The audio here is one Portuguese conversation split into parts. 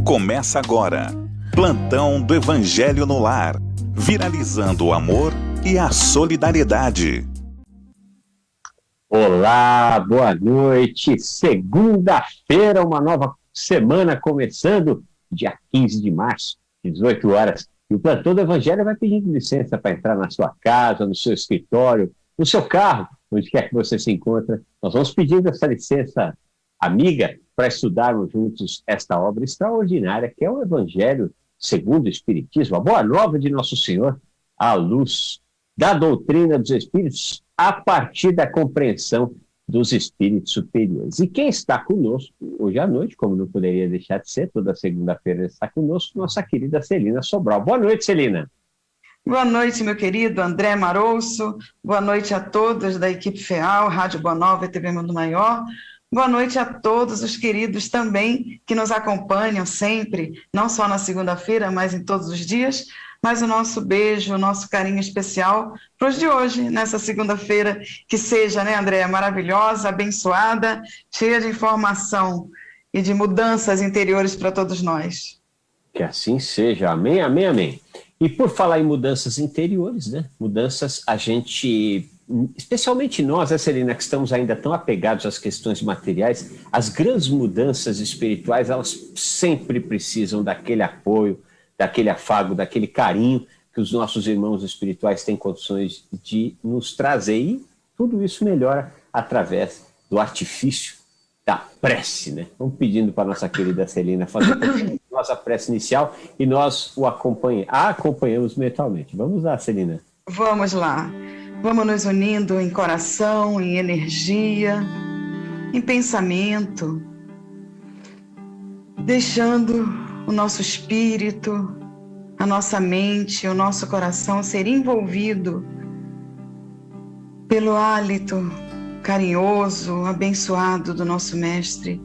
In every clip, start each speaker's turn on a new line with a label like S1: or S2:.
S1: Começa agora. Plantão do Evangelho no Lar. Viralizando o amor e a solidariedade.
S2: Olá, boa noite. Segunda-feira, uma nova semana começando, dia 15 de março, 18 horas. E o Plantão do Evangelho vai pedindo licença para entrar na sua casa, no seu escritório, no seu carro, onde quer que você se encontre. Nós vamos pedindo essa licença amiga para estudarmos juntos esta obra extraordinária que é o Evangelho segundo o Espiritismo, a Boa Nova de Nosso Senhor, à luz da doutrina dos Espíritos, a partir da compreensão dos Espíritos superiores. E quem está conosco hoje à noite, como não poderia deixar de ser, toda segunda-feira está conosco, nossa querida Celina Sobral. Boa noite, Celina.
S3: Boa noite, meu querido André Marouço. Boa noite a todos da equipe FEAL, Rádio Boa Nova e TV Mundo Maior. Boa noite a todos os queridos também que nos acompanham sempre, não só na segunda-feira, mas em todos os dias. Mas o nosso beijo, o nosso carinho especial para os de hoje, nessa segunda-feira, que seja, né, André, maravilhosa, abençoada, cheia de informação e de mudanças interiores para todos nós.
S2: Que assim seja. Amém, amém, amém. E por falar em mudanças interiores, né? Mudanças, a gente, especialmente nós, né, Celina, que estamos ainda tão apegados às questões materiais, as grandes mudanças espirituais, elas sempre precisam daquele apoio, daquele afago, daquele carinho que os nossos irmãos espirituais têm condições de nos trazer. E tudo isso melhora através do artifício da prece, né? Vamos pedindo para a nossa querida Celina fazer a nossa prece inicial e nós a acompanhamos mentalmente. Vamos lá, Celina.
S3: Vamos lá. Vamos nos unindo em coração, em energia, em pensamento, deixando o nosso espírito, a nossa mente, o nosso coração ser envolvido pelo hálito carinhoso, abençoado do nosso Mestre,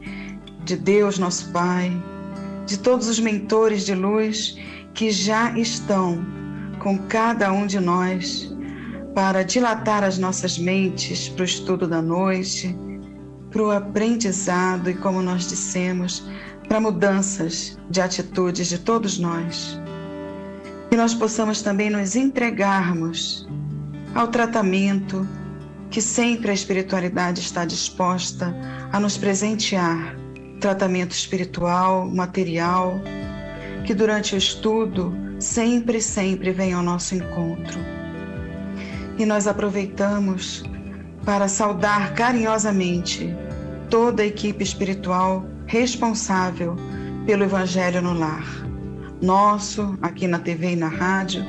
S3: de Deus, nosso Pai, de todos os mentores de luz que já estão com cada um de nós para dilatar as nossas mentes para o estudo da noite, para o aprendizado e, como nós dissemos, para mudanças de atitudes de todos nós. Que nós possamos também nos entregarmos ao tratamento que sempre a espiritualidade está disposta a nos presentear. Tratamento espiritual, material, que durante o estudo sempre vem ao nosso encontro. E nós aproveitamos para saudar carinhosamente toda a equipe espiritual responsável pelo Evangelho no Lar. Nosso, aqui na TV e na rádio,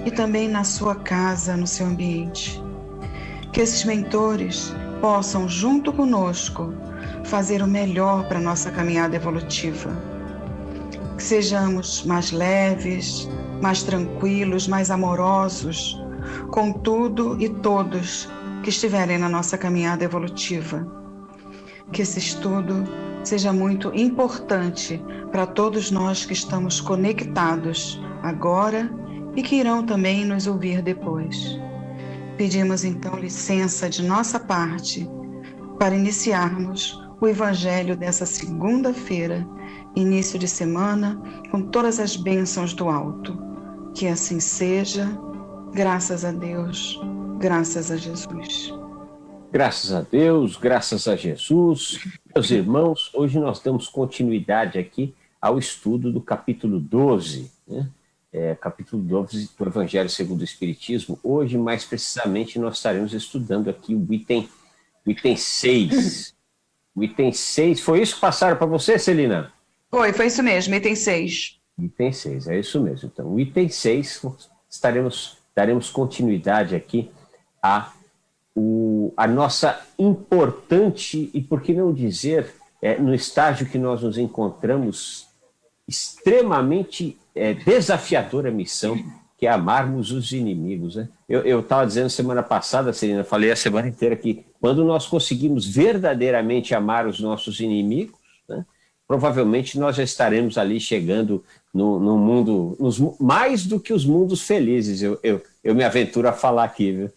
S3: e também na sua casa, no seu ambiente. Que esses mentores possam, junto conosco, fazer o melhor para a nossa caminhada evolutiva. Que sejamos mais leves, mais tranquilos, mais amorosos, com tudo e todos que estiverem na nossa caminhada evolutiva. Que esse estudo seja muito importante para todos nós que estamos conectados agora e que irão também nos ouvir depois. Pedimos então licença de nossa parte para iniciarmos o Evangelho dessa segunda-feira, início de semana, com todas as bênçãos do alto. Que assim seja, graças a Deus, graças a Jesus.
S2: Graças a Deus, graças a Jesus. Meus irmãos, hoje nós damos continuidade aqui ao estudo do capítulo 12, né? Capítulo 12 do Evangelho segundo o Espiritismo. Hoje, mais precisamente, nós estaremos estudando aqui o item 6. O item 6, foi isso que passaram para você, Celina?
S3: Foi isso mesmo, item 6.
S2: Item 6, é isso mesmo. Então, o item 6, daremos continuidade aqui a nossa importante, e por que não dizer, no estágio que nós nos encontramos, extremamente desafiadora missão, que é amarmos os inimigos, né? Eu estava dizendo semana passada, Celina, falei a semana inteira que quando nós conseguimos verdadeiramente amar os nossos inimigos, né, provavelmente nós já estaremos ali chegando no mundo, mais do que os mundos felizes, eu me aventuro a falar aqui, viu?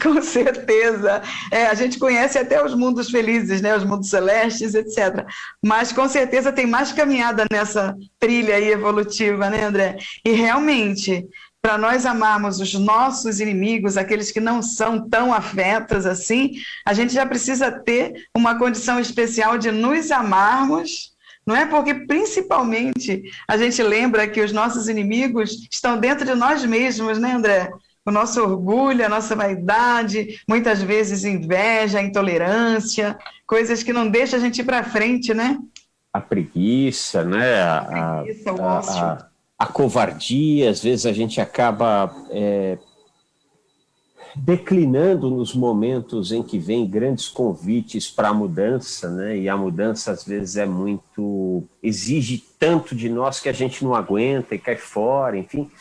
S3: Com certeza. A gente conhece até os mundos felizes, né? Os mundos celestes, etc. Mas com certeza tem mais caminhada nessa trilha aí evolutiva, né, André? E realmente, para nós amarmos os nossos inimigos, aqueles que não são tão afetos assim, a gente já precisa ter uma condição especial de nos amarmos, não é? Porque, principalmente, a gente lembra que os nossos inimigos estão dentro de nós mesmos, né, André? O nosso orgulho, a nossa vaidade, muitas vezes inveja, intolerância, coisas que não deixam a gente ir para frente, né?
S2: A preguiça, né?
S3: O ócio.
S2: A covardia, às vezes a gente acaba declinando nos momentos em que vem grandes convites para a mudança, né? E a mudança às vezes exige tanto de nós que a gente não aguenta e cai fora, enfim.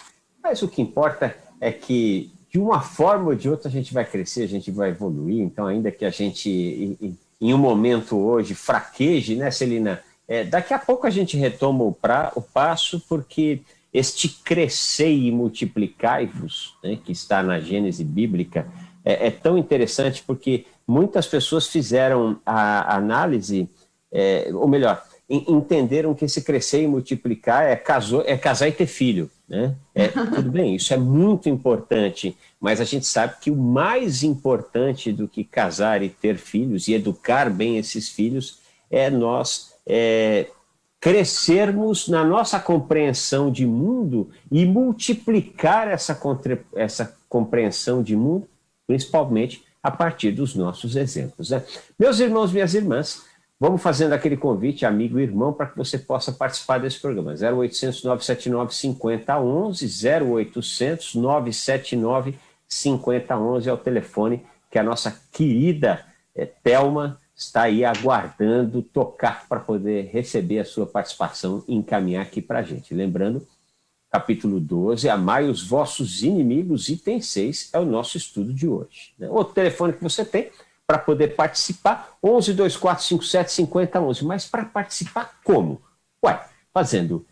S2: Mas o que importa é que de uma forma ou de outra a gente vai crescer, a gente vai evoluir. Então, ainda que a gente em um momento hoje fraqueje, né, Celina? Daqui a pouco a gente retoma o passo, porque este crescei e multiplicai-vos, né, que está na Gênese bíblica, é tão interessante porque muitas pessoas fizeram a análise, ou melhor, entenderam que esse crescer e multiplicar é casar e ter filho, né? Tudo bem, isso é muito importante, mas a gente sabe que o mais importante do que casar e ter filhos e educar bem esses filhos é nós crescermos na nossa compreensão de mundo e multiplicar essa compreensão de mundo, principalmente a partir dos nossos exemplos, né? Meus irmãos, minhas irmãs, vamos fazendo aquele convite, amigo e irmão, para que você possa participar desse programa. 0800 979 5011, 0800 979 5011 é o telefone que a nossa querida Thelma está aí aguardando tocar para poder receber a sua participação e encaminhar aqui para a gente. Lembrando, capítulo 12, amai os vossos inimigos, item 6, é o nosso estudo de hoje. Outro telefone que você tem para poder participar, 11 24 57 50 11. Mas para participar como? Fazendo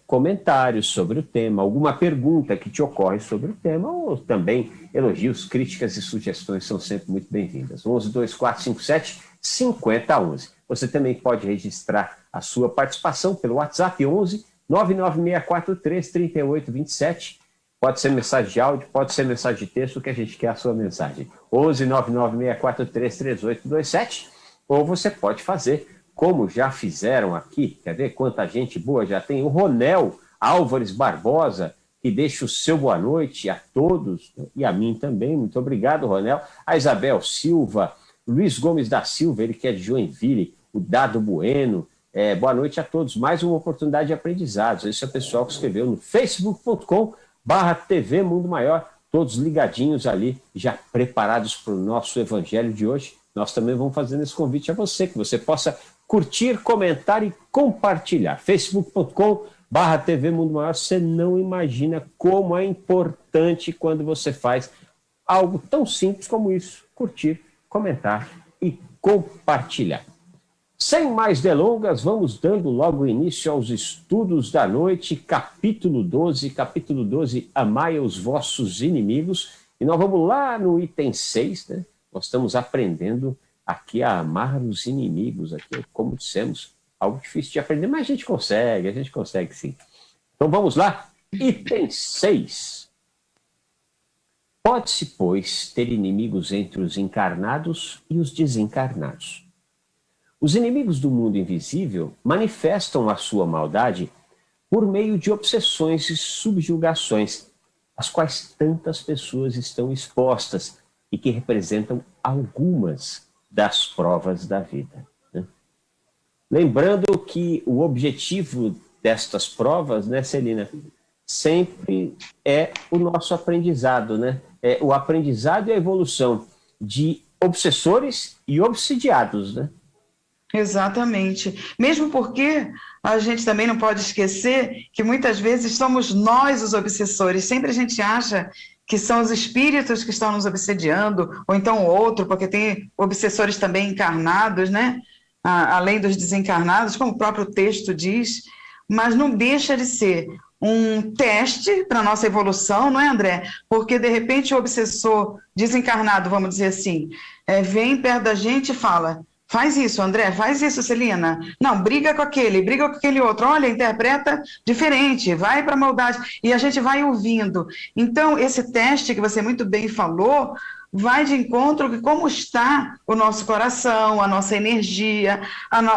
S2: comentários sobre o tema, alguma pergunta que te ocorre sobre o tema, ou também elogios, críticas e sugestões são sempre muito bem-vindas. 11 24 57 50 11. Você também pode registrar a sua participação pelo WhatsApp 11 99643 3827. Pode ser mensagem de áudio, pode ser mensagem de texto, que a gente quer a sua mensagem. 11 99643 3827. Ou você pode fazer como já fizeram aqui, quer ver quanta gente boa já tem? O Ronel Álvares Barbosa, que deixa o seu boa noite a todos, e a mim também, muito obrigado, Ronel. A Isabel Silva, Luiz Gomes da Silva, ele que é de Joinville, o Dado Bueno, boa noite a todos, mais uma oportunidade de aprendizados. Esse é o pessoal que escreveu no facebook.com/TV Mundo Maior, todos ligadinhos ali, já preparados para o nosso evangelho de hoje. Nós também vamos fazendo esse convite a você, que você possa curtir, comentar e compartilhar. facebook.com/TV Mundo Maior. Você não imagina como é importante quando você faz algo tão simples como isso: curtir, comentar e compartilhar. Sem mais delongas, vamos dando logo início aos estudos da noite, capítulo 12, amai os vossos inimigos. E nós vamos lá no item 6, né? Nós estamos aprendendo aqui a amar os inimigos, aqui, como dissemos, algo difícil de aprender, mas a gente consegue sim. Então vamos lá, item 6. Pode-se, pois, ter inimigos entre os encarnados e os desencarnados. Os inimigos do mundo invisível manifestam a sua maldade por meio de obsessões e subjugações, às quais tantas pessoas estão expostas e que representam algumas das provas da vida, né? Lembrando que o objetivo destas provas, né, Celina, sempre é o nosso aprendizado, né? O aprendizado e a evolução de obsessores e obsidiados, né?
S3: Exatamente. Mesmo porque a gente também não pode esquecer que muitas vezes somos nós os obsessores. Sempre a gente acha que são os espíritos que estão nos obsediando, ou então outro, porque tem obsessores também encarnados, né? além dos desencarnados, como o próprio texto diz, mas não deixa de ser um teste para a nossa evolução, não é, André? Porque, de repente, o obsessor desencarnado, vamos dizer assim, vem perto da gente e fala: faz isso, André, faz isso, Celina. Não, briga com aquele outro. Olha, interpreta diferente, vai para a maldade. E a gente vai ouvindo. Então, esse teste que você muito bem falou vai de encontro com como está o nosso coração, a nossa energia,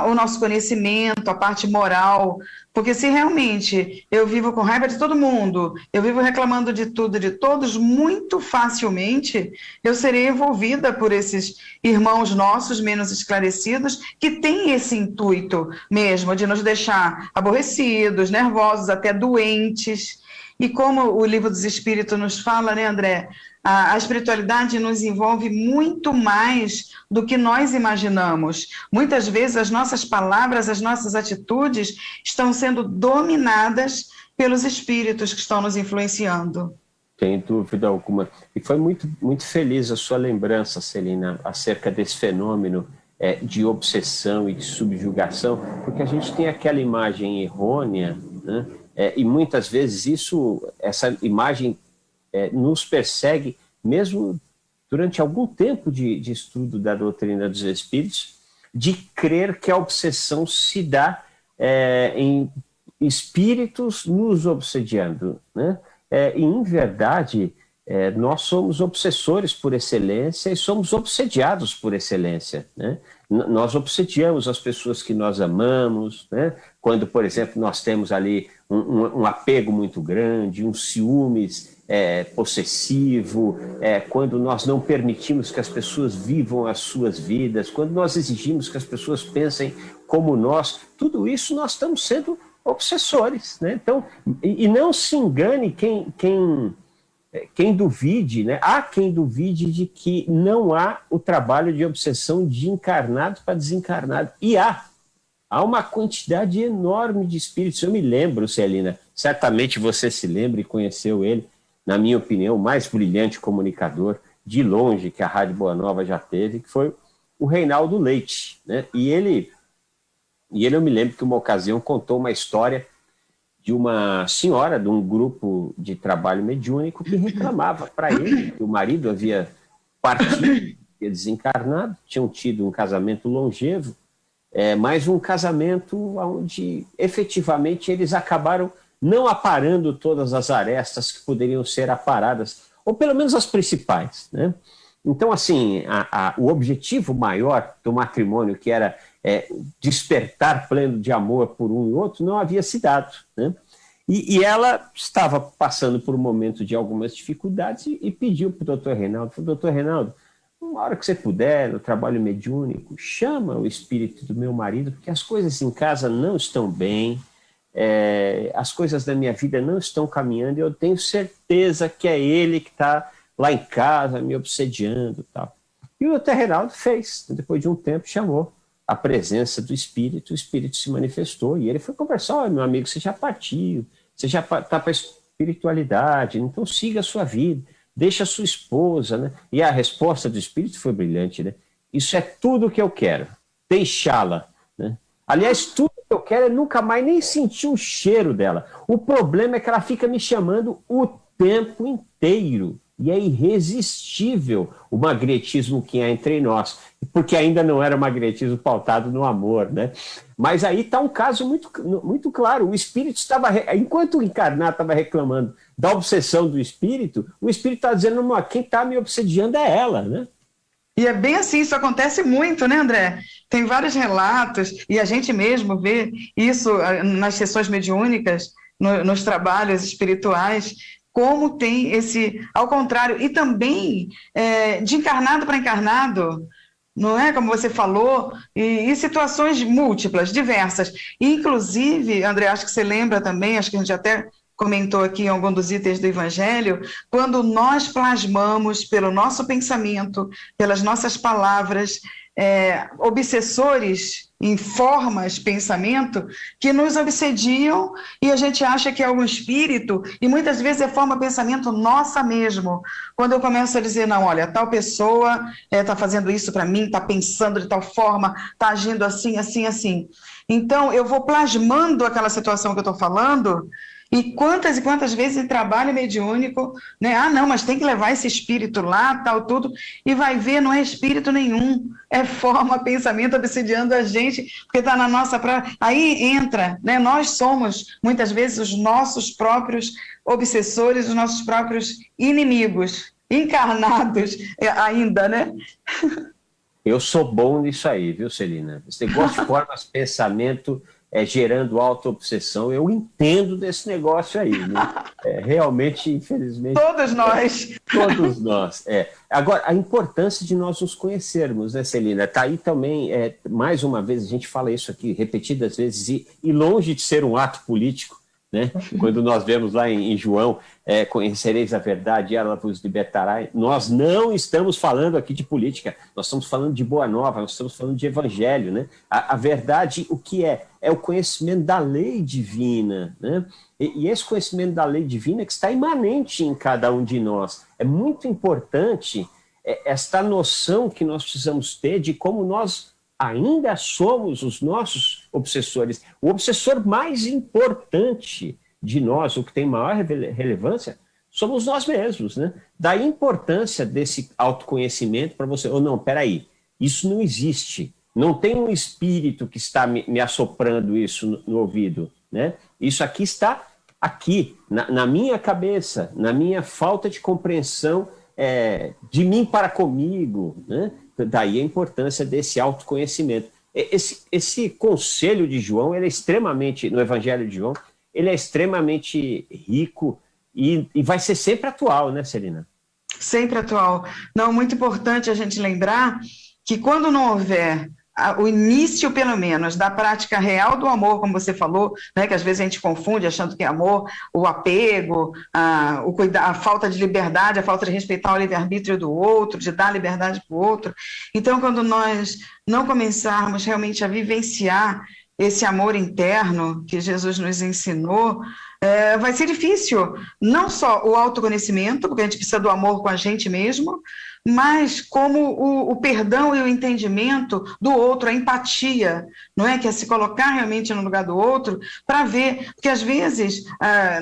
S3: o nosso conhecimento, a parte moral. Porque se realmente eu vivo com raiva de todo mundo, eu vivo reclamando de tudo, de todos, muito facilmente eu serei envolvida por esses irmãos nossos menos esclarecidos que têm esse intuito mesmo de nos deixar aborrecidos, nervosos, até doentes. E como o Livro dos Espíritos nos fala, né, André? A espiritualidade nos envolve muito mais do que nós imaginamos. Muitas vezes as nossas palavras, as nossas atitudes estão sendo dominadas pelos espíritos que estão nos influenciando.
S2: Sem dúvida alguma. E foi muito, muito feliz a sua lembrança, Celina, acerca desse fenômeno de obsessão e de subjugação, porque a gente tem aquela imagem errônea, né? E muitas vezes essa imagem nos persegue mesmo durante algum tempo de estudo da doutrina dos espíritos, de crer que a obsessão se dá em espíritos nos obsediando, né? E, em verdade, nós somos obsessores por excelência e somos obsediados por excelência, né? Nós obsediamos as pessoas que nós amamos, né? Quando, por exemplo, nós temos ali um apego muito grande, um ciúmes possessivo, quando nós não permitimos que as pessoas vivam as suas vidas, quando nós exigimos que as pessoas pensem como nós, tudo isso nós estamos sendo obsessores, né? Então, e não se engane quem duvide, né? Há quem duvide de que não há o trabalho de obsessão de encarnado para desencarnado. E há uma quantidade enorme de espíritos. Eu me lembro, Celina, certamente você se lembra e conheceu ele, na minha opinião, o mais brilhante comunicador de longe que a Rádio Boa Nova já teve, que foi o Reinaldo Leite, né? E ele, eu me lembro que uma ocasião contou uma história de uma senhora de um grupo de trabalho mediúnico que reclamava para ele que o marido havia partido, havia desencarnado, tinham tido um casamento longevo, mas um casamento onde efetivamente eles acabaram não aparando todas as arestas que poderiam ser aparadas, ou pelo menos as principais, né? Então, assim, o objetivo maior do matrimônio, que era despertar pleno de amor por um e outro, não havia se dado, né? E ela estava passando por um momento de algumas dificuldades e pediu para o doutor Reinaldo, doutor Reinaldo, uma hora que você puder, no trabalho mediúnico, chama o espírito do meu marido, porque as coisas em casa não estão bem, as coisas da minha vida não estão caminhando, e eu tenho certeza que é ele que está lá em casa me obsediando e tal. E o doutor Reinaldo fez, depois de um tempo chamou a presença do espírito, o espírito se manifestou e ele foi conversar: meu amigo, você já partiu, você já está para a espiritualidade, então siga a sua vida, deixa a sua esposa, né? E a resposta do espírito foi brilhante, né? Isso é tudo que eu quero, deixá-la, né? Aliás, tudo que eu quero é nunca mais nem sentir o cheiro dela. O problema é que ela fica me chamando o tempo inteiro. E é irresistível o magnetismo que há entre nós, porque ainda não era um magnetismo pautado no amor, né? Mas aí está um caso muito, muito claro. O espírito estava, enquanto o encarnado estava reclamando da obsessão do espírito, o espírito está dizendo: quem está me obsediando é ela, né?
S3: E é bem assim, isso acontece muito, né, André? Tem vários relatos, e a gente mesmo vê isso nas sessões mediúnicas, nos trabalhos espirituais, como tem esse, ao contrário, e também de encarnado para encarnado, não é? Como você falou, e situações múltiplas, diversas. E, inclusive, André, acho que você lembra também, acho que a gente até comentou aqui em algum dos itens do Evangelho, quando nós plasmamos pelo nosso pensamento, pelas nossas palavras, obsessores em formas, pensamento, que nos obsediam e a gente acha que é algum espírito, e muitas vezes é forma, pensamento nossa mesmo. Quando eu começo a dizer, não, olha, tal pessoa está fazendo isso para mim, está pensando de tal forma, está agindo assim, assim, assim. Então, eu vou plasmando aquela situação que eu estou falando. E quantas vezes em trabalho mediúnico, né? Ah, não, mas tem que levar esse espírito lá, tal, tudo, e vai ver, não é espírito nenhum, é forma, pensamento obsidiando a gente, porque está na nossa própria... Aí entra, né? Nós somos, muitas vezes, os nossos próprios obsessores, os nossos próprios inimigos, encarnados ainda, né?
S2: Eu sou bom nisso aí, viu, Celina? Esse negócio de formas, pensamento, gerando auto-obsessão, eu entendo desse negócio aí, né? Realmente, infelizmente...
S3: Todos nós.
S2: Todos nós, Agora, a importância de nós nos conhecermos, né, Celina? Está aí também, mais uma vez, a gente fala isso aqui repetidas vezes, e longe de ser um ato político, né? Quando nós vemos lá em João, conhecereis a verdade e ela vos libertará. Nós não estamos falando aqui de política, nós estamos falando de boa nova, nós estamos falando de evangelho, né? A verdade, o que é? É o conhecimento da lei divina, né? E esse conhecimento da lei divina que está imanente em cada um de nós. É muito importante esta noção que nós precisamos ter de como nós ainda somos os nossos obsessores. O obsessor mais importante de nós, o que tem maior relevância, somos nós mesmos, né? Da importância desse autoconhecimento para você. Ou não, peraí, isso não existe. Não tem um espírito que está me assoprando isso no ouvido, né? Isso aqui está aqui, na minha cabeça, na minha falta de compreensão de mim para comigo, né? Daí a importância desse autoconhecimento. Esse conselho de João, ele é extremamente, no Evangelho de João, ele é extremamente rico e vai ser sempre atual, né, Celina?
S3: Sempre atual. Não, muito importante a gente lembrar que quando não houver o início, pelo menos, da prática real do amor, como você falou, né, que às vezes a gente confunde achando que é amor, o apego, a falta de liberdade, a falta de respeitar o livre-arbítrio do outro, de dar liberdade para o outro. Então, quando nós não começarmos realmente a vivenciar esse amor interno que Jesus nos ensinou, vai ser difícil, não só o autoconhecimento, porque a gente precisa do amor com a gente mesmo, mas como o perdão e o entendimento do outro, a empatia, não é? Que é se colocar realmente no lugar do outro para ver, porque às vezes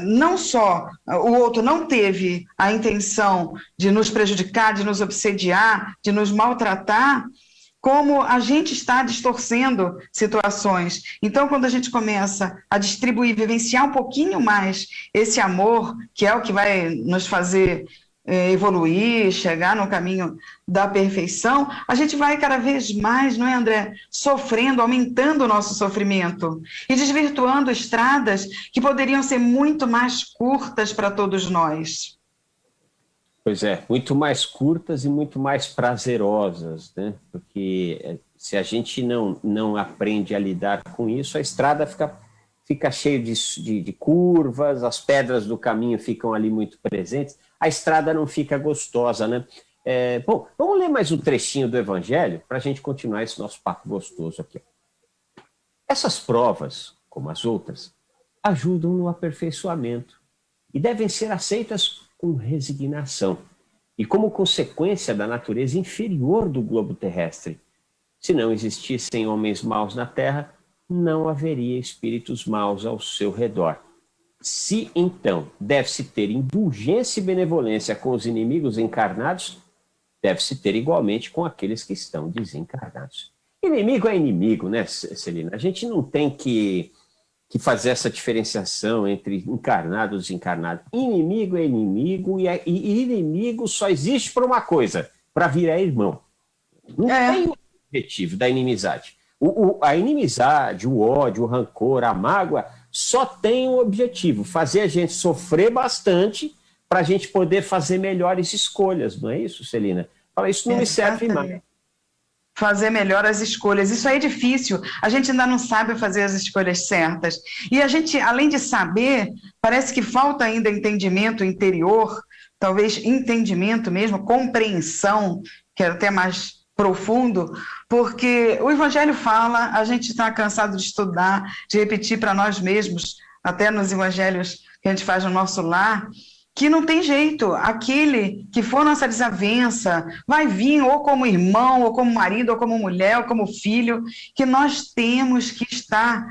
S3: não só o outro não teve a intenção de nos prejudicar, de nos obsediar, de nos maltratar, como a gente está distorcendo situações. Então, quando a gente começa a distribuir, vivenciar um pouquinho mais esse amor, que é o que vai nos fazer evoluir, chegar no caminho da perfeição, a gente vai cada vez mais, não é, André, sofrendo, aumentando o nosso sofrimento e desvirtuando estradas que poderiam ser muito mais curtas para todos nós.
S2: Pois é, muito mais curtas e muito mais prazerosas, né? Porque se a gente não aprende a lidar com isso, a estrada fica cheia de curvas, as pedras do caminho ficam ali muito presentes, a estrada não fica gostosa, né? Bom, vamos ler mais um trechinho do Evangelho para a gente continuar esse nosso papo gostoso aqui. Essas provas, como as outras, ajudam no aperfeiçoamento e devem ser aceitas com resignação e como consequência da natureza inferior do globo terrestre. Se não existissem homens maus na Terra, não haveria espíritos maus ao seu redor. Se, então, deve-se ter indulgência e benevolência com os inimigos encarnados, deve-se ter igualmente com aqueles que estão desencarnados. Inimigo é inimigo, né, Celina? A gente não tem que fazer essa diferenciação entre encarnado e desencarnado. Inimigo é inimigo e inimigo só existe para uma coisa, para virar irmão. Não tem o objetivo da inimizade. A inimizade, o ódio, o rancor, a mágoa, só tem um objetivo, fazer a gente sofrer bastante para a gente poder fazer melhores escolhas, não é isso, Celina? Fala, isso não me serve mais.
S3: Fazer melhor as escolhas, isso aí é difícil, a gente ainda não sabe fazer as escolhas certas. E a gente, além de saber, parece que falta ainda entendimento interior, talvez entendimento mesmo, compreensão, que é até mais profundo, porque o Evangelho fala, a gente está cansado de estudar, de repetir para nós mesmos, até nos evangelhos que a gente faz no nosso lar, que não tem jeito, aquele que for nossa desavença, vai vir ou como irmão, ou como marido, ou como mulher, ou como filho, que nós temos que estar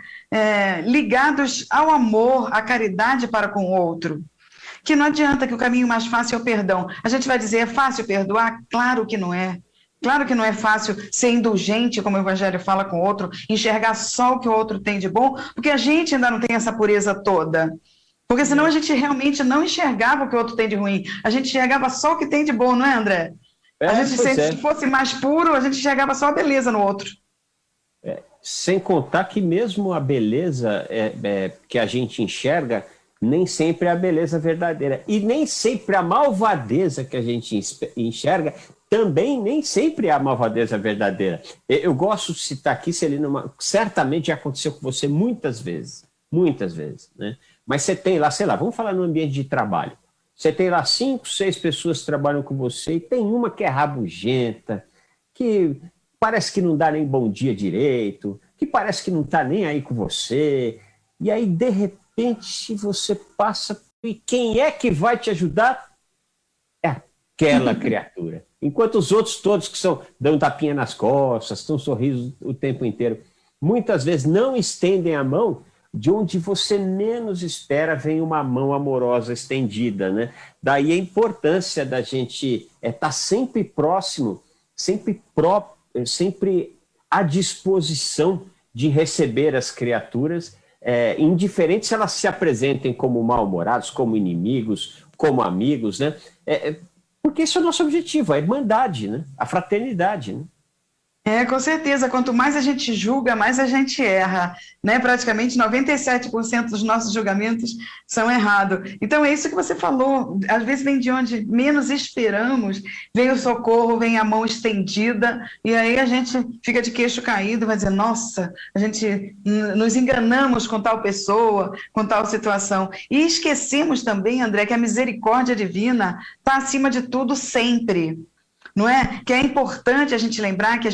S3: ligados ao amor, à caridade para com o outro. Que não adianta que o caminho mais fácil é o perdão. A gente vai dizer, é fácil perdoar? Claro que não é. Claro que não é fácil ser indulgente, como o Evangelho fala com o outro, enxergar só o que o outro tem de bom, porque a gente ainda não tem essa pureza toda. Porque senão a gente realmente não enxergava o que o outro tem de ruim. A gente enxergava só o que tem de bom, não é, André? A gente, se fosse mais puro, a gente enxergava só a beleza no outro.
S2: Sem contar que mesmo a beleza que a gente enxerga, nem sempre é a beleza verdadeira. E nem sempre a malvadeza que a gente enxerga, também nem sempre é a malvadeza verdadeira. Eu gosto de citar aqui, Celina, certamente já aconteceu com você muitas vezes, né? Mas você tem lá, sei lá, vamos falar no ambiente de trabalho. Você tem lá 5, 6 pessoas que trabalham com você e tem uma que é rabugenta, que parece que não dá nem bom dia direito, que parece que não está nem aí com você. E aí, de repente, você passa e quem é que vai te ajudar? É aquela criatura. Enquanto os outros todos que dão tapinha nas costas, estão sorrisos o tempo inteiro, muitas vezes não estendem a mão. De onde você menos espera vem uma mão amorosa estendida, né? Daí a importância da gente estar sempre próximo, sempre à disposição de receber as criaturas, indiferente se elas se apresentem como mal-humorados, como inimigos, como amigos, né? Porque esse é o nosso objetivo, a irmandade, né? A fraternidade, né?
S3: Com certeza, quanto mais a gente julga, mais a gente erra, né? Praticamente 97% dos nossos julgamentos são errados. Então é isso que você falou, às vezes vem de onde menos esperamos, vem o socorro, vem a mão estendida, e aí a gente fica de queixo caído, vai dizer, nossa, a gente nos enganamos com tal pessoa, com tal situação. E esquecemos também, André, que a misericórdia divina está acima de tudo sempre. Não é? Que é importante a gente lembrar que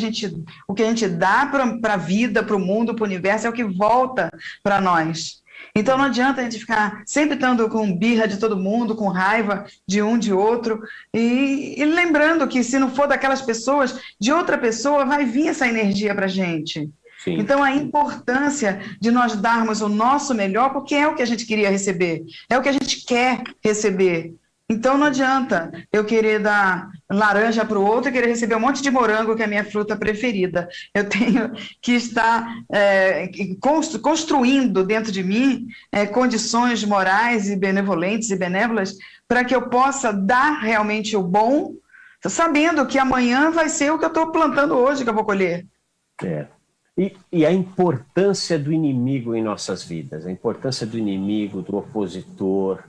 S3: o que a gente dá para a vida, para o mundo, para o universo, é o que volta para nós. Então não adianta a gente ficar sempre estando com birra de todo mundo, com raiva de um, de outro, e lembrando que se não for daquelas pessoas, de outra pessoa vai vir essa energia para a gente. Sim. Então a importância de nós darmos o nosso melhor, porque é o que a gente queria receber, é o que a gente quer receber. Então não adianta eu querer dar laranja para o outro e querer receber um monte de morango, que é a minha fruta preferida. Eu tenho que estar construindo dentro de mim condições morais e benevolentes e benévolas para que eu possa dar realmente o bom, sabendo que amanhã vai ser o que eu estou plantando hoje que eu vou colher.
S2: E a importância do inimigo em nossas vidas, a importância do inimigo, do opositor,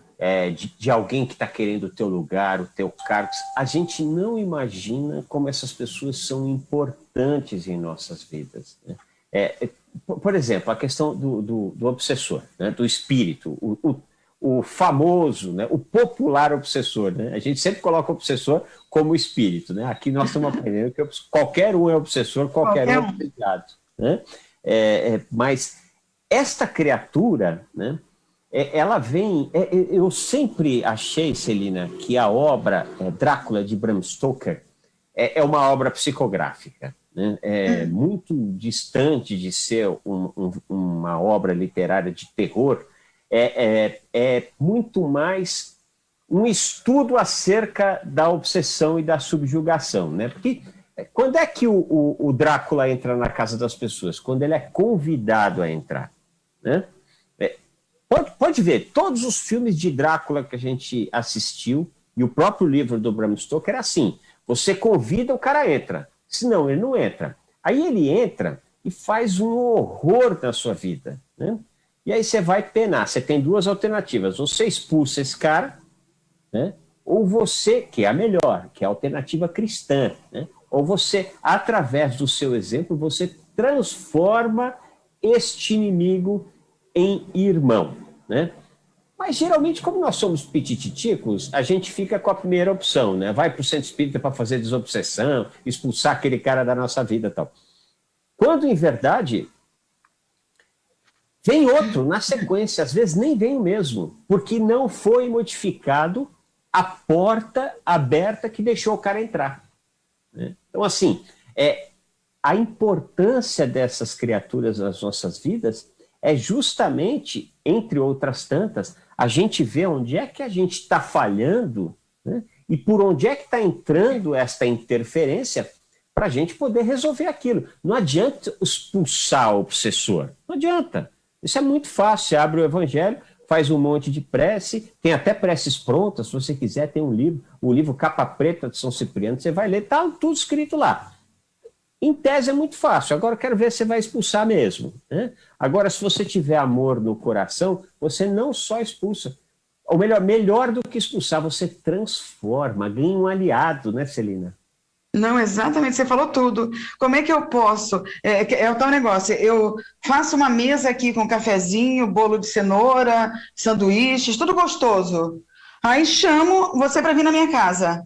S2: de alguém que está querendo o teu lugar, o teu cargo. A gente não imagina como essas pessoas são importantes em nossas vidas, né? Por exemplo, a questão do obsessor, né? Do espírito, o famoso, né? O popular obsessor, né? A gente sempre coloca o obsessor como espírito, né? Aqui nós estamos aprendendo que qualquer um é obsessor, qualquer um é obsediado, né? Mas esta criatura, né? Ela vem... eu sempre achei, Celina, que a obra Drácula, de Bram Stoker, é uma obra psicográfica, né? Muito distante de ser uma obra literária de terror, é muito mais um estudo acerca da obsessão e da subjugação, né? Porque quando é que o Drácula entra na casa das pessoas? Quando ele é convidado a entrar, né? Pode ver, todos os filmes de Drácula que a gente assistiu, e o próprio livro do Bram Stoker era assim, você convida, o cara entra, senão ele não entra. Aí ele entra e faz um horror na sua vida, né? E aí você vai penar, você tem duas alternativas, você expulsa esse cara, né? Ou você, que é a melhor, que é a alternativa cristã, né? Ou você, através do seu exemplo, você transforma este inimigo em irmão, né? Mas, geralmente, como nós somos pitititicos, a gente fica com a primeira opção, né? Vai para o centro espírita para fazer desobsessão, expulsar aquele cara da nossa vida e tal. Quando, em verdade, vem outro na sequência, às vezes nem vem o mesmo, porque não foi modificado a porta aberta que deixou o cara entrar. Né? Então, assim, a importância dessas criaturas nas nossas vidas é justamente, entre outras tantas, a gente vê onde é que a gente está falhando, né? E por onde é que está entrando esta interferência para a gente poder resolver aquilo. Não adianta expulsar o obsessor, não adianta. Isso é muito fácil, você abre o Evangelho, faz um monte de prece, tem até preces prontas, se você quiser, tem um livro, o livro Capa Preta de São Cipriano, você vai ler, está tudo escrito lá. Em tese é muito fácil, agora eu quero ver se você vai expulsar mesmo. Né? Agora, se você tiver amor no coração, você não só expulsa, ou melhor do que expulsar, você transforma, ganha um aliado, né, Celina?
S3: Não, exatamente, você falou tudo. Como é que eu posso? É o tal negócio, eu faço uma mesa aqui com cafezinho, bolo de cenoura, sanduíches, tudo gostoso. Aí chamo você para vir na minha casa.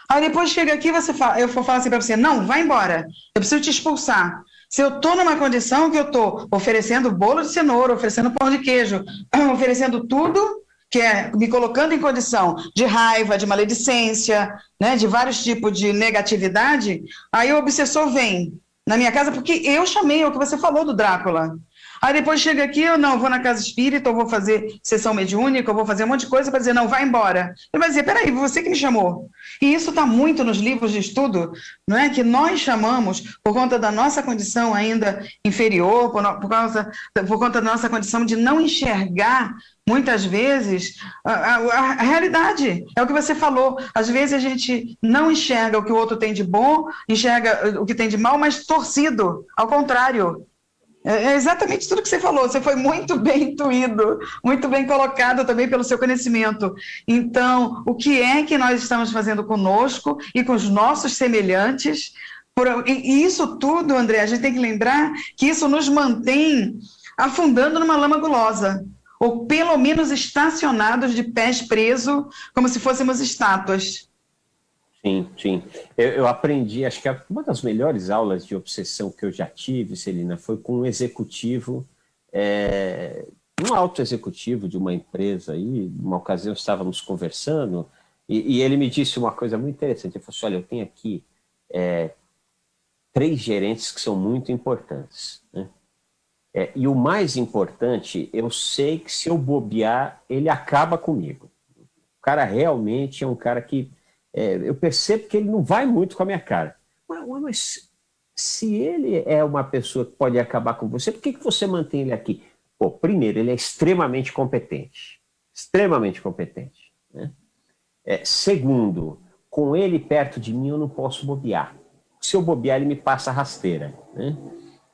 S3: Aí depois chega aqui, eu vou falar assim para você, não, vai embora, eu preciso te expulsar. Se eu estou numa condição que eu estou oferecendo bolo de cenoura, oferecendo pão de queijo, oferecendo tudo, que é me colocando em condição de raiva, de maledicência, né, de vários tipos de negatividade, aí o obsessor vem na minha casa porque eu chamei, é o que você falou do Drácula. Aí depois chega aqui, eu vou na casa espírita, eu vou fazer sessão mediúnica, eu vou fazer um monte de coisa para dizer, não, vai embora. Ele vai dizer, peraí, você que me chamou. E isso está muito nos livros de estudo, não é? Que nós chamamos, por conta da nossa condição ainda inferior, por conta da nossa condição de não enxergar, muitas vezes, a realidade. É o que você falou. Às vezes a gente não enxerga o que o outro tem de bom, enxerga o que tem de mal, mas torcido, ao contrário. É exatamente tudo que você falou, você foi muito bem intuído, muito bem colocado também pelo seu conhecimento. Então, o que é que nós estamos fazendo conosco e com os nossos semelhantes? E isso tudo, André, a gente tem que lembrar que isso nos mantém afundando numa lama gulosa, ou pelo menos estacionados de pés presos, como se fôssemos estátuas.
S2: Sim, sim. Eu aprendi, acho que uma das melhores aulas de obsessão que eu já tive, Celina, foi com um executivo, um alto executivo de uma empresa aí, numa ocasião estávamos conversando, e ele me disse uma coisa muito interessante, ele falou assim, olha, eu tenho aqui 3 gerentes que são muito importantes, né? E o mais importante, eu sei que se eu bobear, ele acaba comigo. O cara realmente é um cara que eu percebo que ele não vai muito com a minha cara. Mas se ele é uma pessoa que pode acabar com você, por que você mantém ele aqui? Pô, primeiro, ele é extremamente competente. Extremamente competente. Né? Segundo, com ele perto de mim eu não posso bobear. Se eu bobear, ele me passa a rasteira. Né?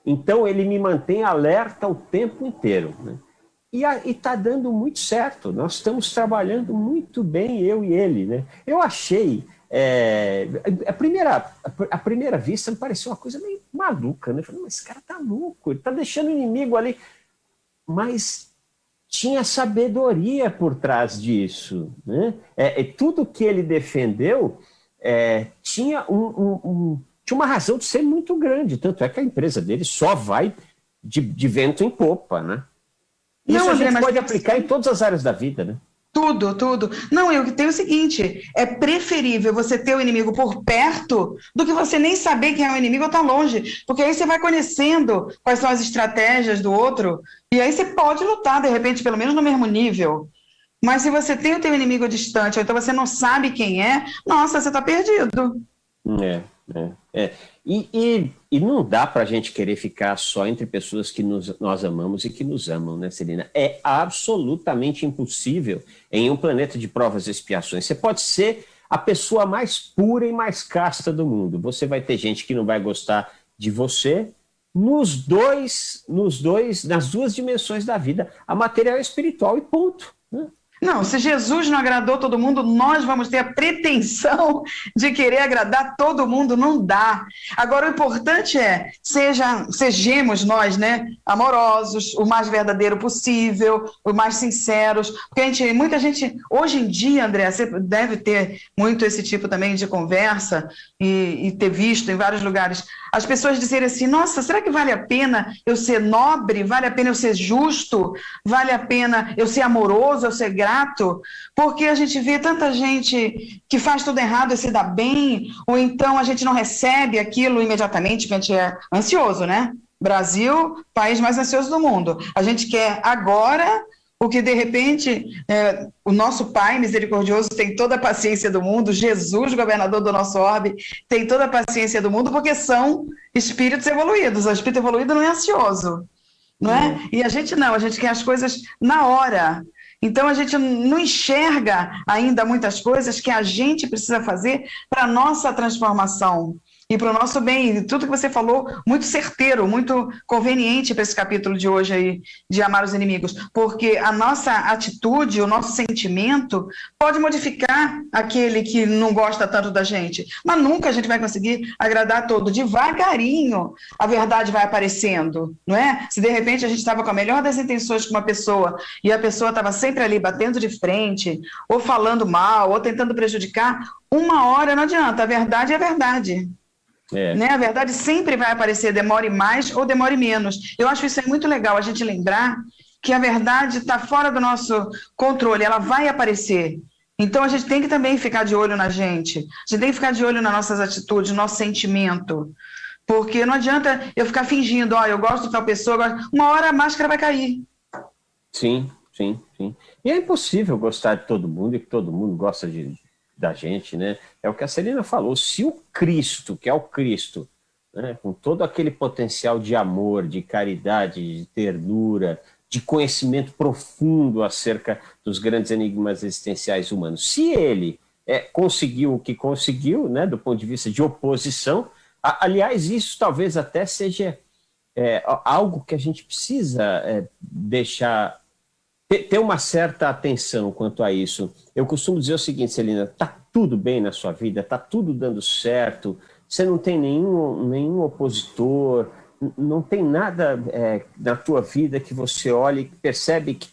S2: Então, ele me mantém alerta o tempo inteiro. Né? E está dando muito certo. Nós estamos trabalhando muito bem, eu e ele. Né? Eu achei... à primeira vista me pareceu uma coisa meio maluca. Né? Eu falei, mas esse cara tá louco, ele está deixando o inimigo ali. Mas tinha sabedoria por trás disso. Né? Tudo que ele defendeu tinha uma razão de ser muito grande. Tanto é que a empresa dele só vai de vento em popa, né? Isso não, André, a gente pode aplicar em todas as áreas da vida, né?
S3: Tudo, tudo. Não, eu tenho o seguinte, é preferível você ter o inimigo por perto do que você nem saber quem é o inimigo ou estar longe, porque aí você vai conhecendo quais são as estratégias do outro, e aí você pode lutar, de repente, pelo menos no mesmo nível. Mas se você tem o teu inimigo distante, ou então você não sabe quem é, nossa, você está perdido.
S2: E não dá para a gente querer ficar só entre pessoas que nós amamos e que nos amam, né, Celina? É absolutamente impossível em um planeta de provas e expiações. Você pode ser a pessoa mais pura e mais casta do mundo. Você vai ter gente que não vai gostar de você nas duas dimensões da vida, a material e a espiritual, e ponto. Né?
S3: Não, se Jesus não agradou todo mundo, nós vamos ter a pretensão de querer agradar todo mundo, não dá. Agora, o importante é, sejamos nós, né, amorosos, o mais verdadeiro possível, o mais sinceros, porque muita gente, hoje em dia, André, você deve ter muito esse tipo também de conversa e ter visto em vários lugares, as pessoas dizerem assim, nossa, será que vale a pena eu ser nobre, vale a pena eu ser justo, vale a pena eu ser amoroso, eu ser grato, porque a gente vê tanta gente que faz tudo errado e se dá bem, ou então a gente não recebe aquilo imediatamente, porque a gente é ansioso, né? Brasil, país mais ansioso do mundo. A gente quer agora o que, de repente, o nosso Pai misericordioso tem toda a paciência do mundo, Jesus, governador do nosso orbe, tem toda a paciência do mundo, porque são espíritos evoluídos. O espírito evoluído não é ansioso, não é? E a gente não, a gente quer as coisas na hora. Então, a gente não enxerga ainda muitas coisas que a gente precisa fazer para a nossa transformação e para o nosso bem. E tudo que você falou, muito certeiro, muito conveniente para esse capítulo de hoje aí, de amar os inimigos, porque a nossa atitude, o nosso sentimento pode modificar aquele que não gosta tanto da gente, mas nunca a gente vai conseguir agradar todo. Devagarinho a verdade vai aparecendo, não é? Se de repente a gente estava com a melhor das intenções com uma pessoa e a pessoa estava sempre ali batendo de frente, ou falando mal, ou tentando prejudicar, uma hora não adianta, a verdade é a verdade. Né? A verdade sempre vai aparecer, demore mais ou demore menos. Eu acho isso muito legal, a gente lembrar que a verdade está fora do nosso controle, ela vai aparecer. Então a gente tem que também ficar de olho na gente, a gente tem que ficar de olho nas nossas atitudes, no nosso sentimento, porque não adianta eu ficar fingindo, eu gosto de tal pessoa, uma hora a máscara vai cair.
S2: Sim. E é impossível gostar de todo mundo e que todo mundo gosta da gente, né? É o que a Celina falou, se o Cristo, que é o Cristo, né, com todo aquele potencial de amor, de caridade, de ternura, de conhecimento profundo acerca dos grandes enigmas existenciais humanos, se ele conseguiu o que conseguiu, né, do ponto de vista de oposição, aliás, isso talvez até seja algo que a gente precisa deixar, ter uma certa atenção quanto a isso. Eu costumo dizer o seguinte, Celina, está tudo bem na sua vida, está tudo dando certo, você não tem nenhum opositor, não tem nada na tua vida que você olhe e percebe que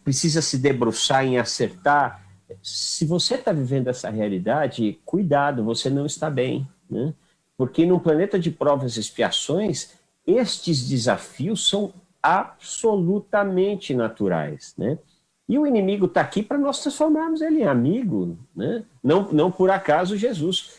S2: precisa se debruçar em acertar. Se você está vivendo essa realidade, cuidado, você não está bem, né? Porque num planeta de provas e expiações, estes desafios são absolutamente naturais, né? E o inimigo está aqui para nós transformarmos ele em amigo, né? Não por acaso Jesus,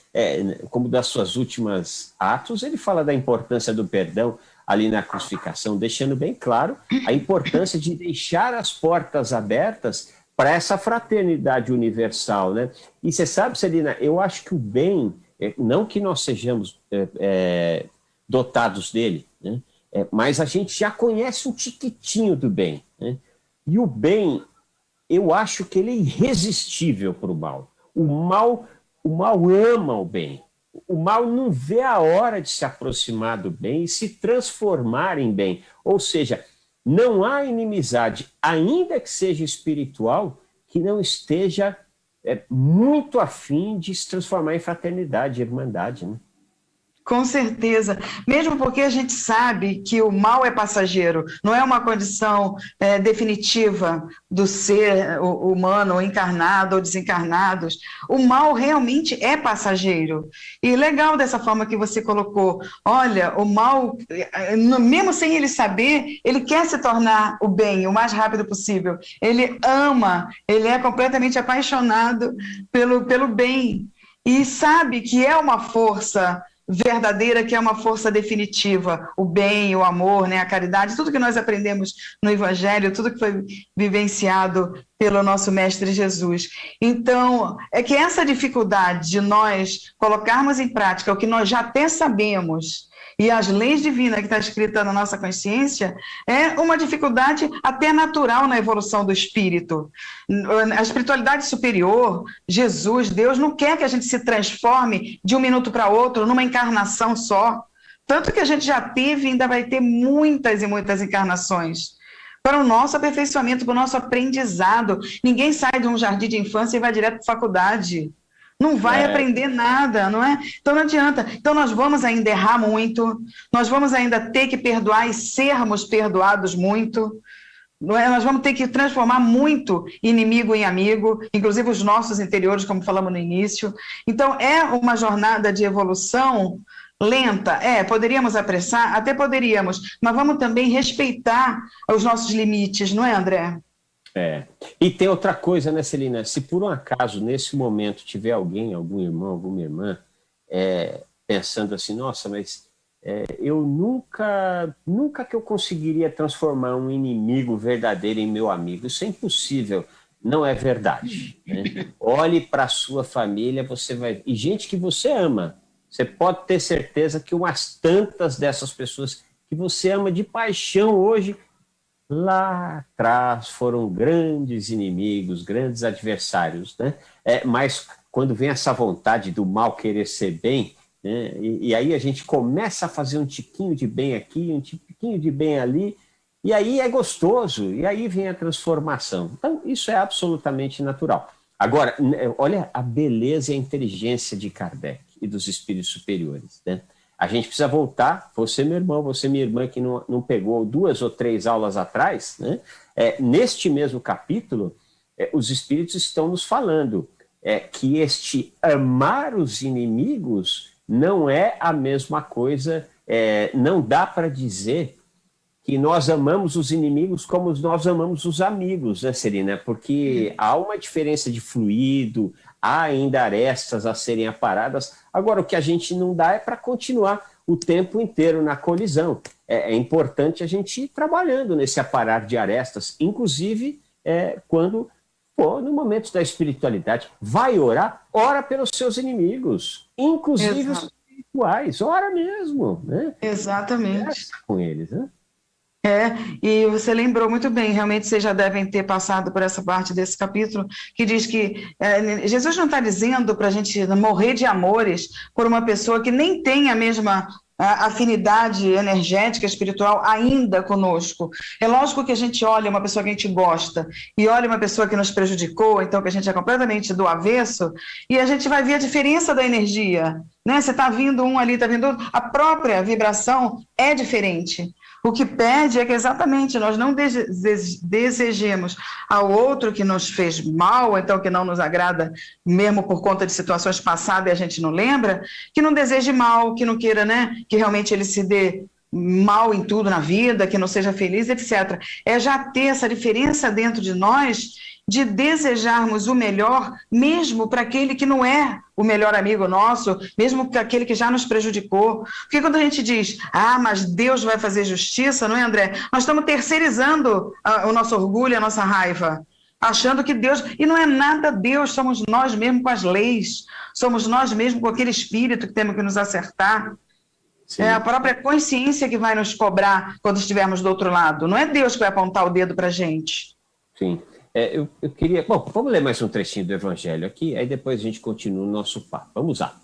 S2: como das suas últimas atos, ele fala da importância do perdão ali na crucificação, deixando bem claro a importância de deixar as portas abertas para essa fraternidade universal, né? E você sabe, Celina, eu acho que o bem, não que nós sejamos dotados dele, né? Mas a gente já conhece um tiquitinho do bem, né? E o bem, eu acho que ele é irresistível para o mal. O mal ama o bem. O mal não vê a hora de se aproximar do bem e se transformar em bem. Ou seja, não há inimizade, ainda que seja espiritual, que não esteja muito afim de se transformar em fraternidade, irmandade, né?
S3: Com certeza, mesmo porque a gente sabe que o mal é passageiro, não é uma condição definitiva do ser humano, encarnado ou desencarnados. O mal realmente é passageiro. E legal dessa forma que você colocou, olha, o mal, mesmo sem ele saber, ele quer se tornar o bem o mais rápido possível. Ele ama, ele é completamente apaixonado pelo bem e sabe que é uma força verdadeira, que é uma força definitiva, o bem, o amor, né, a caridade, tudo que nós aprendemos no Evangelho, tudo que foi vivenciado pelo nosso Mestre Jesus. Então, é que essa dificuldade de nós colocarmos em prática o que nós já até sabemos, e as leis divinas que está escrita na nossa consciência, é uma dificuldade até natural na evolução do espírito. A espiritualidade superior, Jesus, Deus, não quer que a gente se transforme de um minuto para outro numa encarnação só. Tanto que a gente já teve e ainda vai ter muitas e muitas encarnações. para o nosso aperfeiçoamento, para o nosso aprendizado. Ninguém sai de um jardim de infância e vai direto para a faculdade. Não vai aprender nada, não é? Então não adianta. Então nós vamos ainda errar muito, nós vamos ainda ter que perdoar e sermos perdoados muito. Não é? Nós vamos ter que transformar muito inimigo em amigo, inclusive os nossos interiores, como falamos no início. Então é uma jornada de evolução lenta, poderíamos apressar, até poderíamos, mas vamos também respeitar os nossos limites, não é, André?
S2: E tem outra coisa, né, Celina? Se por um acaso, nesse momento, tiver alguém, algum irmão, alguma irmã, pensando assim, nossa, mas eu nunca que eu conseguiria transformar um inimigo verdadeiro em meu amigo. Isso é impossível. Não é verdade, né? Olhe para a sua família, você vai... E gente que você ama. Você pode ter certeza que umas tantas dessas pessoas que você ama de paixão hoje, lá atrás foram grandes inimigos, grandes adversários, né? Mas quando vem essa vontade do mal querer ser bem, né? E aí a gente começa a fazer um tiquinho de bem aqui, um tiquinho de bem ali, e aí é gostoso, e aí vem a transformação. Então, isso é absolutamente natural. Agora, olha a beleza e a inteligência de Kardec e dos espíritos superiores, né? A gente precisa voltar, você, meu irmão, você, minha irmã, que não pegou 2 ou 3 aulas atrás, né? Neste mesmo capítulo, os espíritos estão nos falando que este amar os inimigos não é a mesma coisa, não dá para dizer que nós amamos os inimigos como nós amamos os amigos, né, Celina? Porque há uma diferença de fluido, há ainda arestas a serem aparadas. Agora, o que a gente não dá é para continuar o tempo inteiro na colisão. É importante a gente ir trabalhando nesse aparar de arestas, inclusive quando for no momento da espiritualidade. Vai orar, ora pelos seus inimigos, inclusive os espirituais, ora mesmo, né?
S3: Exatamente.
S2: Conversa com eles, né?
S3: E você lembrou muito bem, realmente vocês já devem ter passado por essa parte desse capítulo, que diz que Jesus não está dizendo para a gente morrer de amores por uma pessoa que nem tem a mesma afinidade energética, espiritual ainda conosco. É lógico que a gente olha uma pessoa que a gente gosta e olha uma pessoa que nos prejudicou, então que a gente é completamente do avesso, e a gente vai ver a diferença da energia, né? Você está vindo um ali, está vindo outro, a própria vibração é diferente. O que pede é que exatamente nós não desejemos ao outro que nos fez mal, então que não nos agrada, mesmo por conta de situações passadas e a gente não lembra, que não deseje mal, que não queira, né, que realmente ele se dê mal em tudo na vida, que não seja feliz, etc. É já ter essa diferença dentro de nós de desejarmos o melhor, mesmo para aquele que não é o melhor amigo nosso, mesmo para aquele que já nos prejudicou. Porque quando a gente diz, mas Deus vai fazer justiça, não é, André? Nós estamos terceirizando o nosso orgulho, a nossa raiva, achando que Deus... E não é nada Deus, somos nós mesmos com as leis, somos nós mesmos com aquele espírito que temos que nos acertar. Sim. É a própria consciência que vai nos cobrar quando estivermos do outro lado. Não é Deus que vai apontar o dedo para a gente.
S2: Sim. Eu queria... Bom, vamos ler mais um trechinho do Evangelho aqui, aí depois a gente continua o nosso papo. Vamos lá.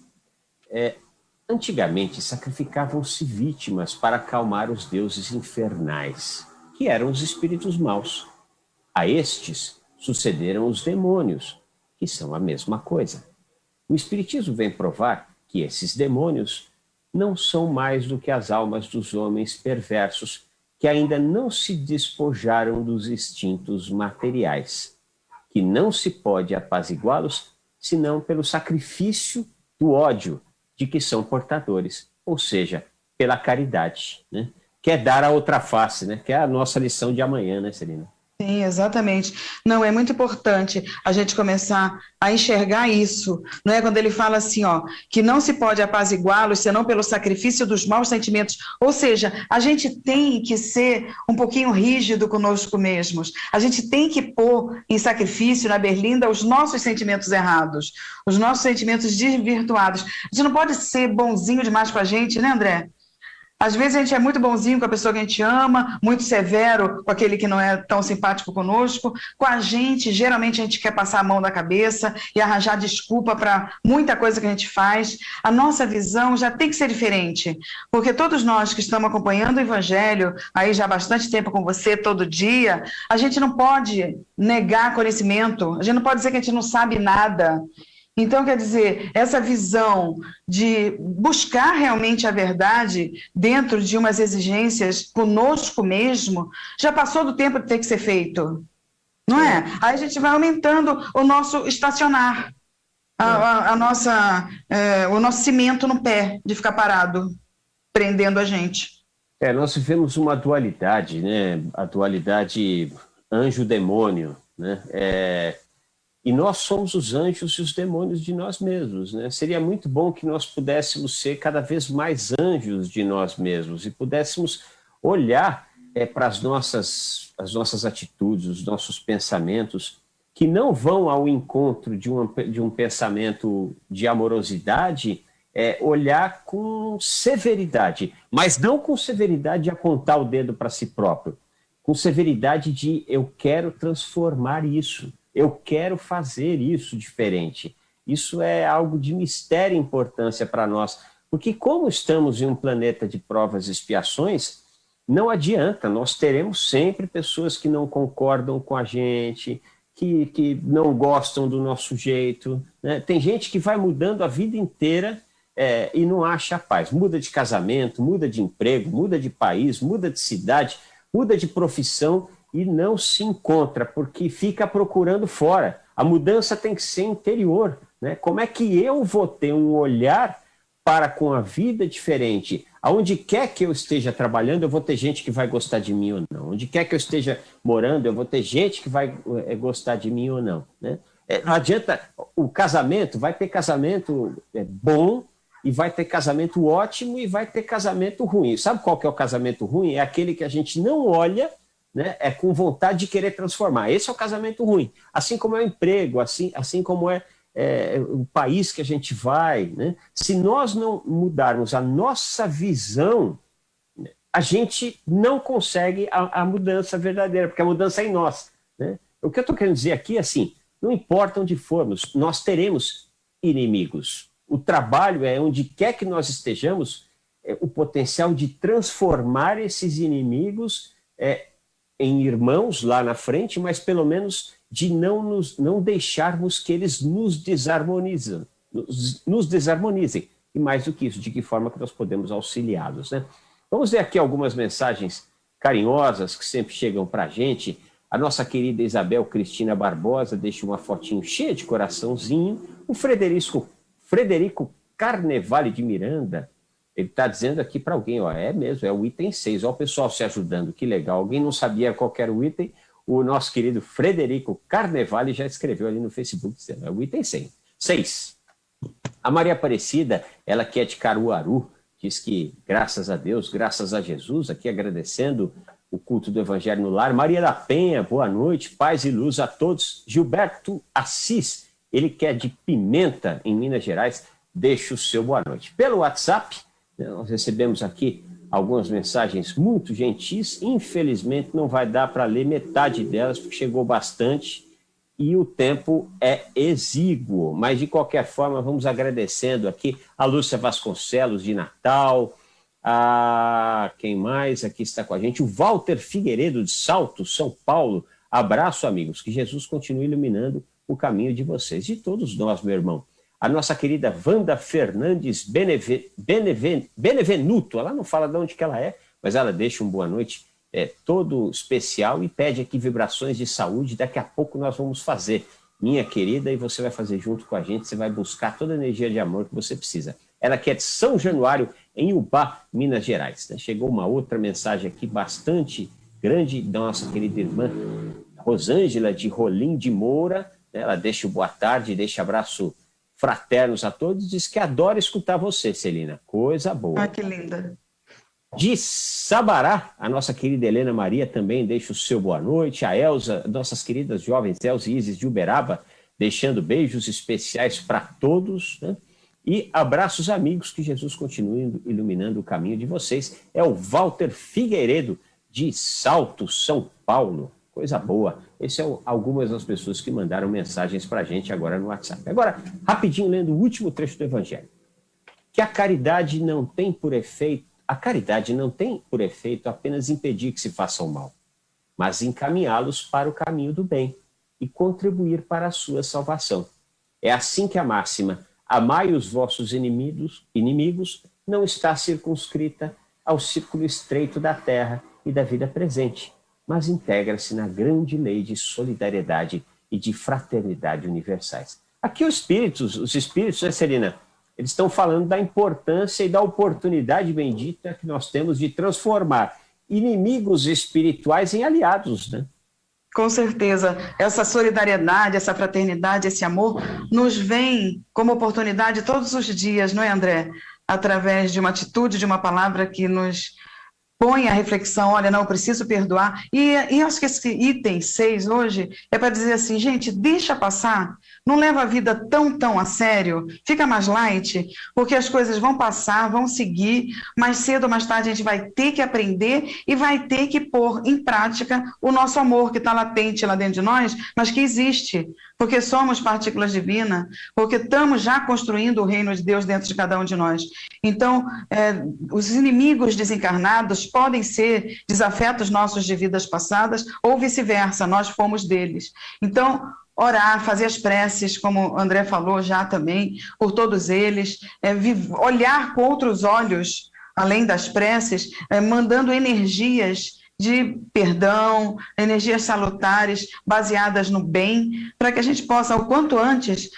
S2: Antigamente, sacrificavam-se vítimas para acalmar os deuses infernais, que eram os espíritos maus. A estes sucederam os demônios, que são a mesma coisa. O Espiritismo vem provar que esses demônios não são mais do que as almas dos homens perversos que ainda não se despojaram dos instintos materiais, que não se pode apaziguá-los senão pelo sacrifício do ódio de que são portadores, ou seja, pela caridade, né? Que é dar a outra face, né? Que é a nossa lição de amanhã, né, Celina?
S3: Sim, exatamente. Não, é muito importante a gente começar a enxergar isso, não é? Quando ele fala assim, que não se pode apaziguá-los senão pelo sacrifício dos maus sentimentos. Ou seja, a gente tem que ser um pouquinho rígido conosco mesmos. A gente tem que pôr em sacrifício, na berlinda, os nossos sentimentos errados, os nossos sentimentos desvirtuados. A gente não pode ser bonzinho demais com a gente, né, André? Às vezes a gente é muito bonzinho com a pessoa que a gente ama, muito severo com aquele que não é tão simpático conosco. Com a gente, geralmente a gente quer passar a mão da cabeça e arranjar desculpa para muita coisa que a gente faz. A nossa visão já tem que ser diferente, porque todos nós que estamos acompanhando o Evangelho, aí já há bastante tempo com você, todo dia, a gente não pode negar conhecimento, a gente não pode dizer que a gente não sabe nada. Então, quer dizer, essa visão de buscar realmente a verdade dentro de umas exigências conosco mesmo, já passou do tempo de ter que ser feito, não é? Aí a gente vai aumentando o nosso estacionar, o nosso cimento no pé, de ficar parado, prendendo a gente.
S2: Nós vivemos uma dualidade, né? A dualidade anjo-demônio, né? E nós somos os anjos e os demônios de nós mesmos, né? Seria muito bom que nós pudéssemos ser cada vez mais anjos de nós mesmos e pudéssemos olhar para as nossas atitudes, os nossos pensamentos, que não vão ao encontro de um pensamento de amorosidade, olhar com severidade, mas não com severidade de apontar o dedo para si próprio, com severidade de eu quero transformar isso. Eu quero fazer isso diferente. Isso é algo de mistério e importância para nós, porque como estamos em um planeta de provas e expiações, não adianta, nós teremos sempre pessoas que não concordam com a gente, que não gostam do nosso jeito, né? Tem gente que vai mudando a vida inteira e não acha a paz. Muda de casamento, muda de emprego, muda de país, muda de cidade, muda de profissão, e não se encontra, porque fica procurando fora. A mudança tem que ser interior, né? Como é que eu vou ter um olhar para com a vida diferente? Aonde quer que eu esteja trabalhando, eu vou ter gente que vai gostar de mim ou não. Onde quer que eu esteja morando, eu vou ter gente que vai gostar de mim ou não, né? Não adianta, o casamento, vai ter casamento bom, e vai ter casamento ótimo, e vai ter casamento ruim. Sabe qual que é o casamento ruim? É aquele que a gente não olha, né, com vontade de querer transformar. Esse é o casamento ruim. Assim como é o emprego, assim como é o país que a gente vai, né? Se nós não mudarmos a nossa visão, a gente não consegue a mudança verdadeira, porque a mudança é em nós, né? O que eu estou querendo dizer aqui é assim, não importa onde formos, nós teremos inimigos. O trabalho é onde quer que nós estejamos, o potencial de transformar esses inimigos em irmãos lá na frente, mas pelo menos de não deixarmos que eles nos desarmonizem. E mais do que isso, de que forma que nós podemos auxiliá-los, né? Vamos ver aqui algumas mensagens carinhosas que sempre chegam para a gente. A nossa querida Isabel Cristina Barbosa deixa uma fotinho cheia de coraçãozinho. O Frederico Carnevale de Miranda, ele está dizendo aqui para alguém, é mesmo, é o item 6, o pessoal se ajudando, que legal. Alguém não sabia qual era o item, o nosso querido Frederico Carnevale já escreveu ali no Facebook, dizendo, é o item 6. A Maria Aparecida, ela que é de Caruaru, diz que, graças a Deus, graças a Jesus, aqui agradecendo o culto do Evangelho no Lar. Maria da Penha, boa noite, paz e luz a todos. Gilberto Assis, ele que é de Pimenta, em Minas Gerais, deixa o seu boa noite. Pelo WhatsApp, nós recebemos aqui algumas mensagens muito gentis, infelizmente não vai dar para ler metade delas, porque chegou bastante e o tempo é exíguo, mas de qualquer forma vamos agradecendo aqui a Lúcia Vasconcelos de Natal, quem mais aqui está com a gente? O Walter Figueiredo de Salto, São Paulo. Abraço, amigos, que Jesus continue iluminando o caminho de vocês, de todos nós, meu irmão. A nossa querida Wanda Fernandes Benevenuto, ela não fala de onde que ela é, mas ela deixa um boa noite todo especial e pede aqui vibrações de saúde. Daqui a pouco nós vamos fazer, minha querida, e você vai fazer junto com a gente, você vai buscar toda a energia de amor que você precisa. Ela que é de São Januário, em Ubá, Minas Gerais. Chegou uma outra mensagem aqui bastante grande da nossa querida irmã Rosângela de Rolim de Moura. Ela deixa o boa tarde, deixa abraço fraternos a todos, diz que adora escutar você, Celina. Coisa boa.
S3: Que linda.
S2: De Sabará, a nossa querida Helena Maria também deixa o seu boa noite. A Elza, nossas queridas jovens Elza e Isis de Uberaba, deixando beijos especiais para todos, né? E abraços amigos, que Jesus continue iluminando o caminho de vocês. É o Walter Figueiredo, de Salto, São Paulo. Coisa boa. Essas são algumas das pessoas que mandaram mensagens para a gente agora no WhatsApp. Agora, rapidinho, lendo o último trecho do Evangelho. Que a caridade não tem por efeito apenas impedir que se faça o mal, mas encaminhá-los para o caminho do bem e contribuir para a sua salvação. É assim que a máxima "amai os vossos inimigos" não está circunscrita ao círculo estreito da terra e da vida presente, mas integra-se na grande lei de solidariedade e de fraternidade universais. Aqui os espíritos, né, Celina? Eles estão falando da importância e da oportunidade bendita que nós temos de transformar inimigos espirituais em aliados, né?
S3: Com certeza, essa solidariedade, essa fraternidade, esse amor nos vem como oportunidade todos os dias, não é, André? Através de uma atitude, de uma palavra que nos põe a reflexão, olha, não, eu preciso perdoar. E acho que esse item 6 hoje é para dizer assim, gente, deixa passar, não leva a vida tão a sério, fica mais light, porque as coisas vão passar, vão seguir, mais cedo ou mais tarde a gente vai ter que aprender e vai ter que pôr em prática o nosso amor que está latente lá dentro de nós, mas que existe, porque somos partículas divinas, porque estamos já construindo o reino de Deus dentro de cada um de nós. Então, os inimigos desencarnados podem ser desafetos nossos de vidas passadas ou vice-versa, nós fomos deles. Então, orar, fazer as preces, como o André falou já também, por todos eles, olhar com outros olhos, além das preces, mandando energias de perdão, energias salutares, baseadas no bem, para que a gente possa, o quanto antes,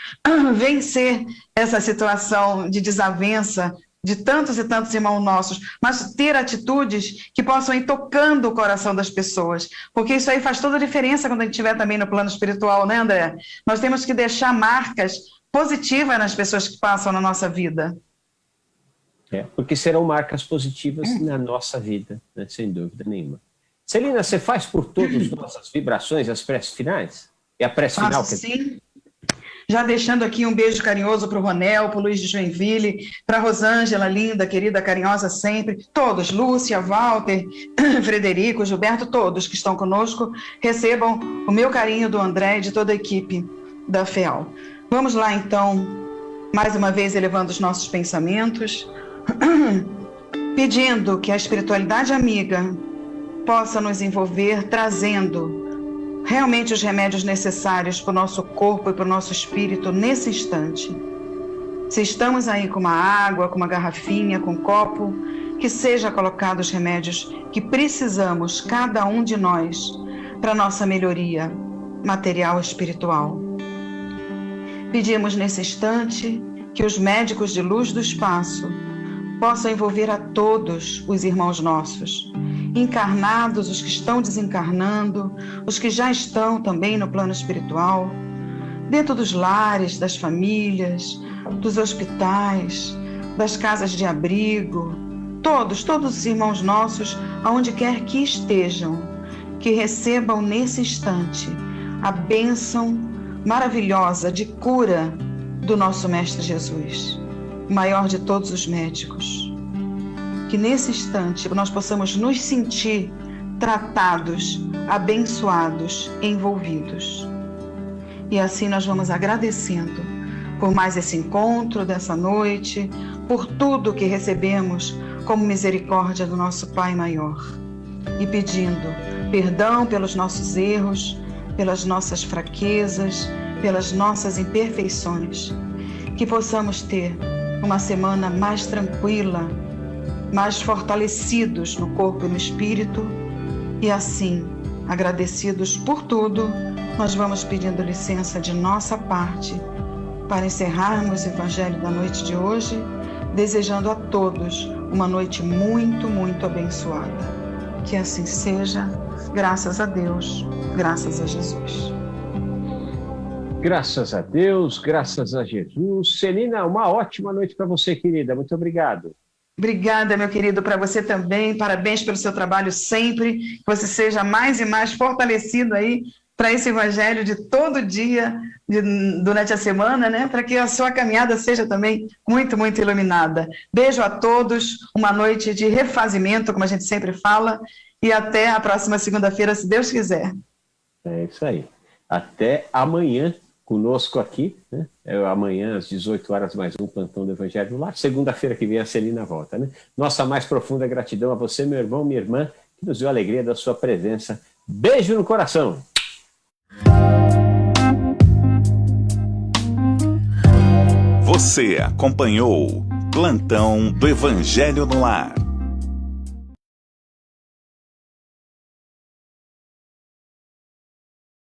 S3: vencer essa situação de desavença de tantos e tantos irmãos nossos, mas ter atitudes que possam ir tocando o coração das pessoas, porque isso aí faz toda a diferença quando a gente estiver também no plano espiritual, né, André? Nós temos que deixar marcas positivas nas pessoas que passam na nossa vida.
S2: Porque serão marcas positivas na nossa vida, né, sem dúvida nenhuma. Celina, você faz por todas as nossas vibrações as preces finais? E a prece final?
S3: Sim. Já deixando aqui um beijo carinhoso para o Ronel, para o Luiz de Joinville, para a Rosângela, linda, querida, carinhosa sempre, todos, Lúcia, Walter, Frederico, Gilberto, todos que estão conosco, recebam o meu carinho do André e de toda a equipe da FEAL. Vamos lá, então, mais uma vez elevando os nossos pensamentos, pedindo que a espiritualidade amiga possa nos envolver, trazendo realmente os remédios necessários para o nosso corpo e para o nosso espírito nesse instante. Se estamos aí com uma água, com uma garrafinha, com um copo, que seja colocado os remédios que precisamos, cada um de nós, para a nossa melhoria material e espiritual. Pedimos nesse instante que os médicos de luz do espaço possam envolver a todos os irmãos nossos, encarnados, os que estão desencarnando, os que já estão também no plano espiritual, dentro dos lares, das famílias, dos hospitais, das casas de abrigo, todos os irmãos nossos, aonde quer que estejam, que recebam nesse instante a bênção maravilhosa de cura do nosso Mestre Jesus, o maior de todos os médicos. Que nesse instante nós possamos nos sentir tratados, abençoados, envolvidos. E assim nós vamos agradecendo por mais esse encontro dessa noite, por tudo que recebemos como misericórdia do nosso Pai maior. E pedindo perdão pelos nossos erros, pelas nossas fraquezas, pelas nossas imperfeições. Que possamos ter uma semana mais tranquila, mais fortalecidos no corpo e no espírito, e assim, agradecidos por tudo, nós vamos pedindo licença de nossa parte para encerrarmos o Evangelho da noite de hoje, desejando a todos uma noite muito, muito abençoada. Que assim seja, graças a Deus, graças a Jesus.
S2: Graças a Deus, graças a Jesus. Celina, uma ótima noite para você, querida. Muito obrigado.
S3: Obrigada, meu querido, para você também. Parabéns pelo seu trabalho sempre. Que você seja mais e mais fortalecido aí para esse evangelho de todo dia, durante a semana, né? Para que a sua caminhada seja também muito, muito iluminada. Beijo a todos, uma noite de refazimento, como a gente sempre fala, e até a próxima segunda-feira, se Deus quiser.
S2: É isso aí. Até amanhã, conosco aqui, né? Amanhã, às 18 horas, mais um Plantão do Evangelho no Lar. Segunda-feira que vem, a Celina volta, né? Nossa mais profunda gratidão a você, meu irmão, minha irmã, que nos deu a alegria da sua presença. Beijo no coração!
S1: Você acompanhou Plantão do Evangelho no Lar.